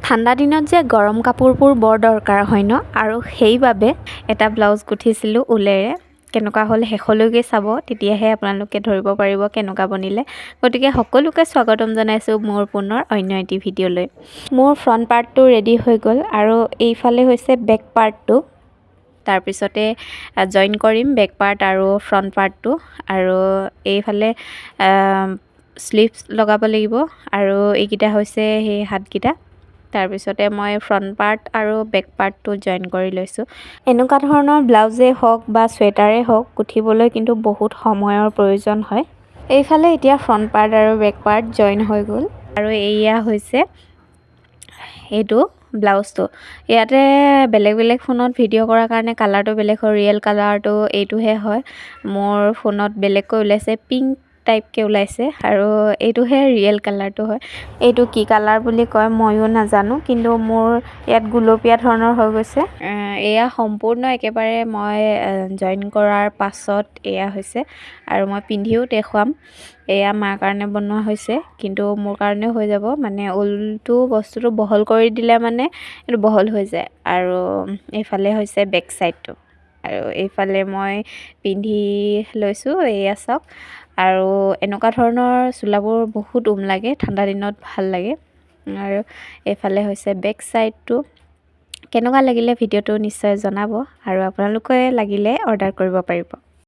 ঠাণ্ডা দিনত যে গৰম কাপোৰবোৰ বৰ দৰকাৰ হয় ন, আৰু সেইবাবে এটা ব্লাউজ গুঠিছিলোঁ ঊলেৰে। কেনেকুৱা হ'ল শেষলৈকে চাব, তেতিয়াহে আপোনালোকে ধৰিব পাৰিব কেনেকুৱা বনিলে। গতিকে সকলোকে স্বাগতম জনাইছোঁ মোৰ পুনৰ অন্য এটি ভিডিঅ'লৈ। মোৰ ফ্ৰণ্ট পাৰ্টটো ৰেডি হৈ গ'ল আৰু এইফালে হৈছে বেক পাৰ্টটো। তাৰপিছতে জইন কৰিম বেক পাৰ্ট আৰু ফ্ৰণ্ট পাৰ্টটো, আৰু এইফালে স্লিভছ লগাব লাগিব, আৰু এইকেইটা হৈছে সেই হাতকেইটা। তাৰপিছতে মই ফ্ৰণ্ট পাৰ্ট আৰু বেক পাৰ্টটো জইন কৰি লৈছোঁ। এনেকুৱা ধৰণৰ ব্লাউজেই হওক বা চুৱেটাৰেই হওক গুঠিবলৈ কিন্তু বহুত সময়ৰ প্ৰয়োজন হয়। এইফালে এতিয়া ফ্ৰণ্ট পাৰ্ট আৰু বেক পাৰ্ট জইন হৈ গ'ল, আৰু এয়া হৈছে এইটো ব্লাউজটো। ইয়াতে বেলেগ বেলেগ ফোনত ভিডিঅ' কৰাৰ কাৰণে কালাৰটো বেলেগ হয়, ৰিয়েল কালাৰটো এইটোহে হয়। মোৰ ফোনত বেলেগকৈ ওলাইছে, পিংক টাইপকৈ ওলাইছে, আৰু এইটোহে ৰিয়েল কালাৰটো হয়। এইটো কি কালাৰ বুলি কয় ময়ো নাজানো, কিন্তু মোৰ ইয়াত গুলপীয়া ধৰণৰ হৈ গৈছে। এয়া সম্পূৰ্ণ একেবাৰে মই জইন কৰাৰ পাছত এয়া হৈছে, আৰু মই পিন্ধিও দেখুৱাম। এয়া মাৰ কাৰণে বনোৱা হৈছে, কিন্তু মোৰ কাৰণেও হৈ যাব। মানে ঊলটো বস্তুটো বহল কৰি দিলে মানে এইটো বহল হৈ যায়। আৰু এইফালে হৈছে বেক চাইডটো, আৰু এইফালে মই পিন্ধি লৈছোঁ। এয়া চাওক, আৰু এনেকুৱা ধৰণৰ চোলাবোৰ বহুত লাগে, ঠাণ্ডা দিনত ভাল লাগে। আৰু এইফালে হৈছে বেক চাইডটো। কেনেকুৱা লাগিলে ভিডিঅ'টো নিশ্চয় জনাব, আৰু আপোনালোকে লাগিলে অৰ্ডাৰ কৰিব পাৰিব।